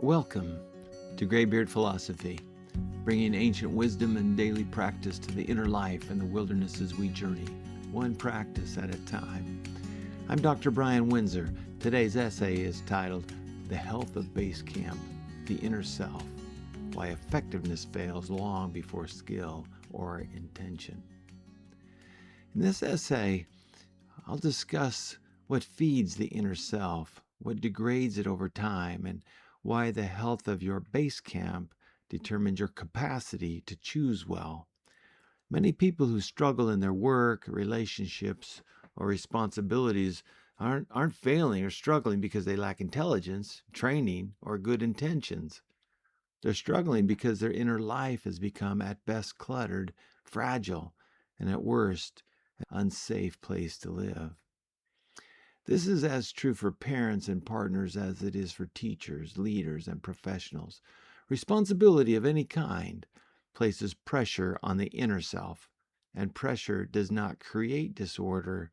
Welcome to Graybeard Philosophy, bringing ancient wisdom and daily practice to the inner life and the wilderness as we journey, one practice at a time. I'm Dr. Brian Winsor. Today's essay is titled, The Health of Base Camp, the Inner Self, Why Effectiveness Fails Long Before Skill or Intention. In this essay, I'll discuss what feeds the inner self, what degrades it over time, and why the health of your base camp determines your capacity to choose well. Many people who struggle in their work, relationships, or responsibilities aren't failing or struggling because they lack intelligence, training, or good intentions. They're struggling because their inner life has become at best cluttered, fragile, and at worst, an unsafe place to live. This is as true for parents and partners as it is for teachers, leaders, and professionals. Responsibility of any kind places pressure on the inner self, and pressure does not create disorder,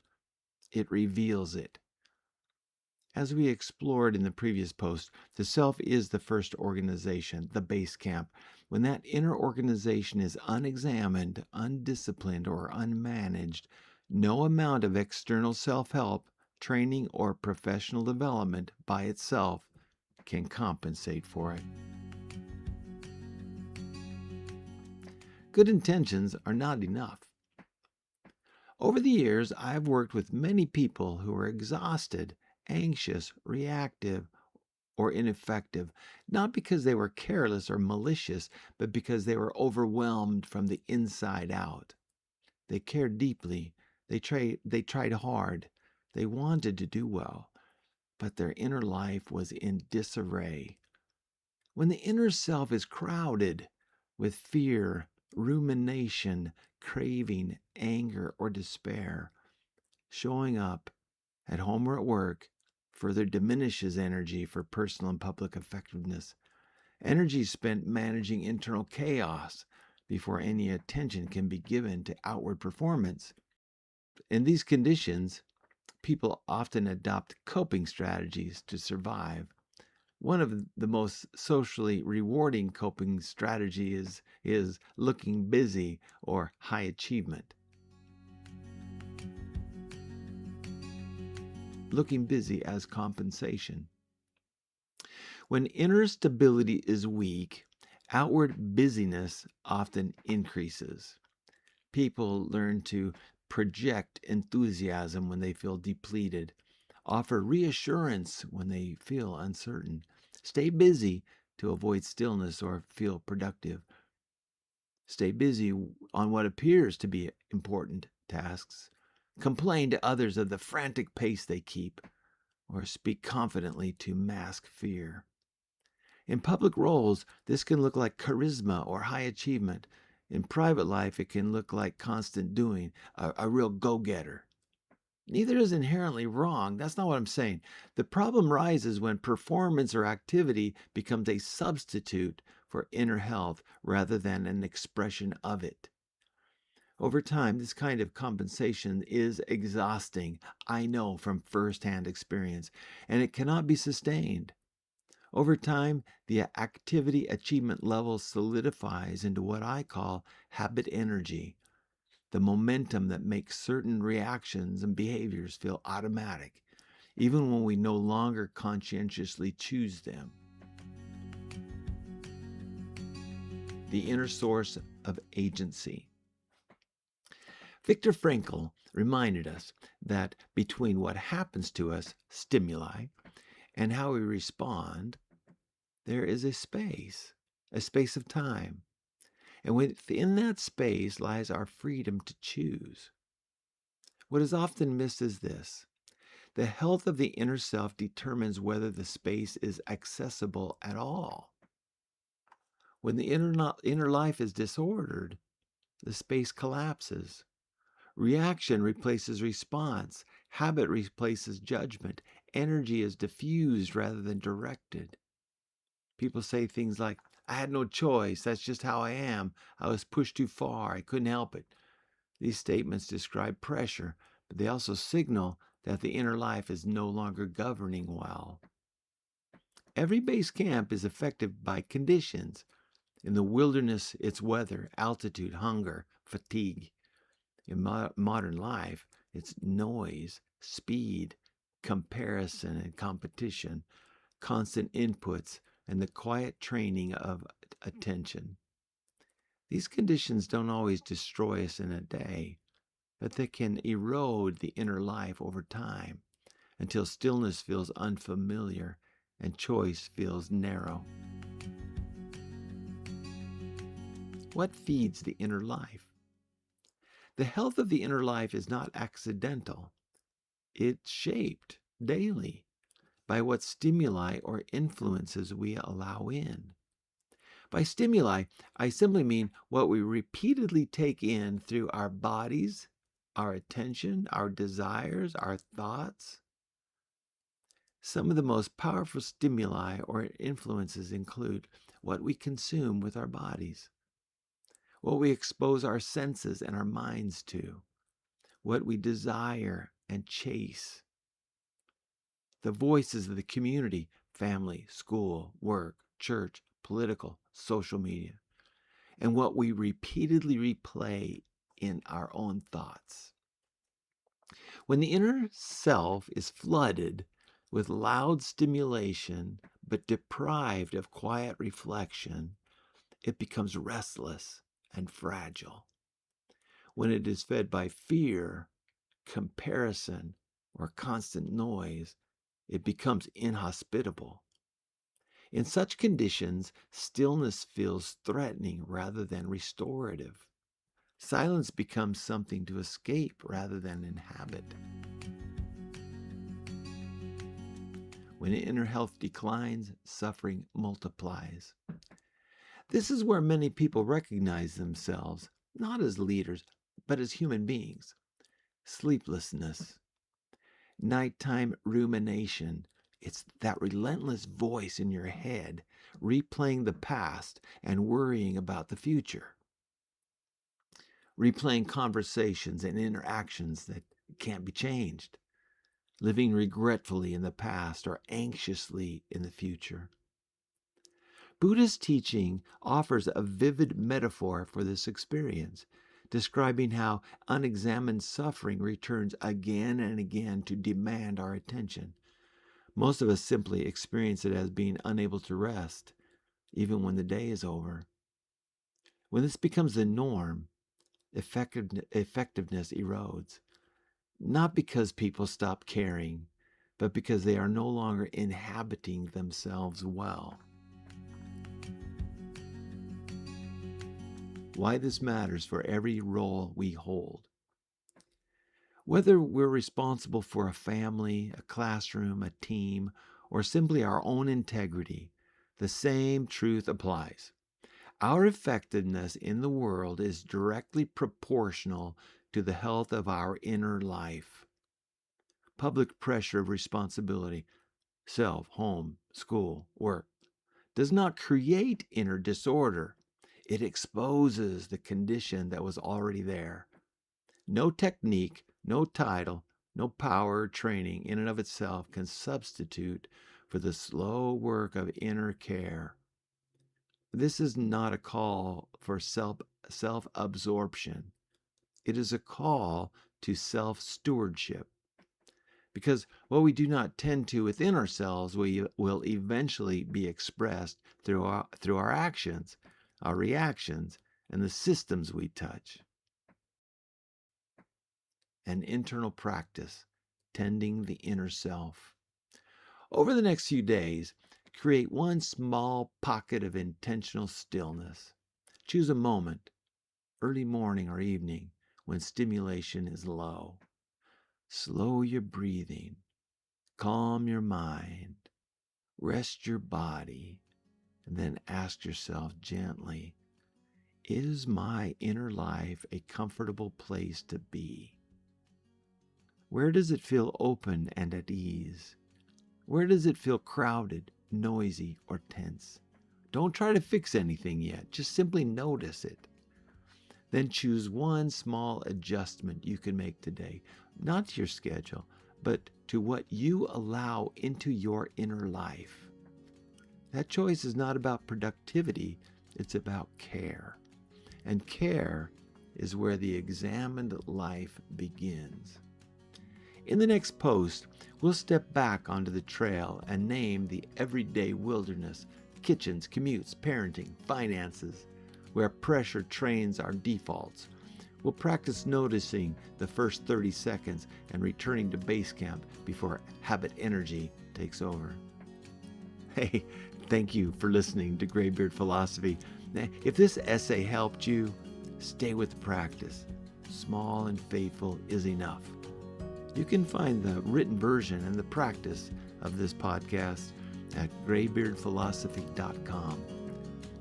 it reveals it. As we explored in the previous post, the self is the first organization, the base camp. When that inner organization is unexamined, undisciplined, or unmanaged, no amount of external self-help, training, or professional development by itself can compensate for it. Good intentions are not enough. Over the years, I've worked with many people who are exhausted, anxious, reactive, or ineffective, not because they were careless or malicious, but because they were overwhelmed from the inside out. They cared deeply, they tried hard, they wanted to do well, but their inner life was in disarray. When the inner self is crowded with fear, rumination, craving, anger, or despair, showing up at home or at work further diminishes energy for personal and public effectiveness. Energy spent managing internal chaos before any attention can be given to outward performance. In these conditions, people often adopt coping strategies to survive. One of the most socially rewarding coping strategies is looking busy or high achievement. Looking busy as compensation. When inner stability is weak, outward busyness often increases. People learn to project enthusiasm when they feel depleted, offer reassurance when they feel uncertain, stay busy to avoid stillness or feel productive, stay busy on what appears to be important tasks, complain to others of the frantic pace they keep, or speak confidently to mask fear. In public roles, this can look like charisma or high achievement. In private life, it can look like constant doing, a real go-getter. Neither is inherently wrong. That's not what I'm saying. The problem rises when performance or activity becomes a substitute for inner health rather than an expression of it. Over time, this kind of compensation is exhausting, I know from firsthand experience, and it cannot be sustained. Over time, the activity achievement level solidifies into what I call habit energy, the momentum that makes certain reactions and behaviors feel automatic, even when we no longer conscientiously choose them. The inner source of agency. Viktor Frankl reminded us that between what happens to us, stimuli, and how we respond, there is a space of time. And within that space lies our freedom to choose. What is often missed is this. The health of the inner self determines whether the space is accessible at all. When the inner life is disordered, the space collapses. Reaction replaces response. Habit replaces judgment. Energy is diffused rather than directed. People say things like, I had no choice. That's just how I am. I was pushed too far. I couldn't help it. These statements describe pressure, but they also signal that the inner life is no longer governing well. Every base camp is affected by conditions. In the wilderness, it's weather, altitude, hunger, fatigue. In modern life, it's noise, speed, comparison and competition, constant inputs, and the quiet training of attention. These conditions don't always destroy us in a day, but they can erode the inner life over time until stillness feels unfamiliar and choice feels narrow. What feeds the inner life? The health of the inner life is not accidental. It's shaped daily by what stimuli or influences we allow in. By stimuli, I simply mean what we repeatedly take in through our bodies, our attention, our desires, our thoughts. Some of the most powerful stimuli or influences include what we consume with our bodies, what we expose our senses and our minds to, what we desire and chase, the voices of the community, family, school, work, church, political, social media, and what we repeatedly replay in our own thoughts. When the inner self is flooded with loud stimulation but deprived of quiet reflection, it becomes restless and fragile. When it is fed by fear, comparison, or constant noise, it becomes inhospitable. In such conditions, stillness feels threatening rather than restorative. Silence becomes something to escape rather than inhabit. When inner health declines, suffering multiplies. This is where many people recognize themselves, not as leaders, but as human beings. Sleeplessness, nighttime rumination. It's that relentless voice in your head, replaying the past and worrying about the future. Replaying conversations and interactions that can't be changed. Living regretfully in the past or anxiously in the future. Buddhist teaching offers a vivid metaphor for this experience, describing how unexamined suffering returns again and again to demand our attention. Most of us simply experience it as being unable to rest, even when the day is over. When this becomes the norm, effectiveness erodes, not because people stop caring, but because they are no longer inhabiting themselves well. Why this matters for every role we hold. Whether we're responsible for a family, a classroom, a team, or simply our own integrity, the same truth applies. Our effectiveness in the world is directly proportional to the health of our inner life. Public pressure of responsibility, self, home, school, work, does not create inner disorder. It exposes the condition that was already there. No technique, no title, no power or training in and of itself can substitute for the slow work of inner care. This is not a call for self-absorption. It is a call to self-stewardship. Because what we do not tend to within ourselves will eventually be expressed through our actions, our reactions, and the systems we touch. An internal practice, tending the inner self. Over the next few days, create one small pocket of intentional stillness. Choose a moment, early morning or evening, when stimulation is low. Slow your breathing, calm your mind, rest your body, and then ask yourself gently, is my inner life a comfortable place to be? Where does it feel open and at ease? Where does it feel crowded, noisy, or tense? Don't try to fix anything yet. Just simply notice it. Then choose one small adjustment you can make today, not to your schedule, but to what you allow into your inner life. That choice is not about productivity, it's about care. And care is where the examined life begins. In the next post, we'll step back onto the trail and name the everyday wilderness, kitchens, commutes, parenting, finances, where pressure trains our defaults. We'll practice noticing the first 30 seconds and returning to base camp before habit energy takes over. Hey, thank you for listening to Graybeard Philosophy. If this essay helped you, stay with the practice. Small and faithful is enough. You can find the written version and the practice of this podcast at graybeardphilosophy.com.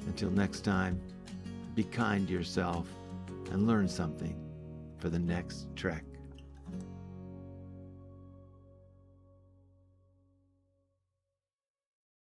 Until next time, be kind to yourself and learn something for the next trek.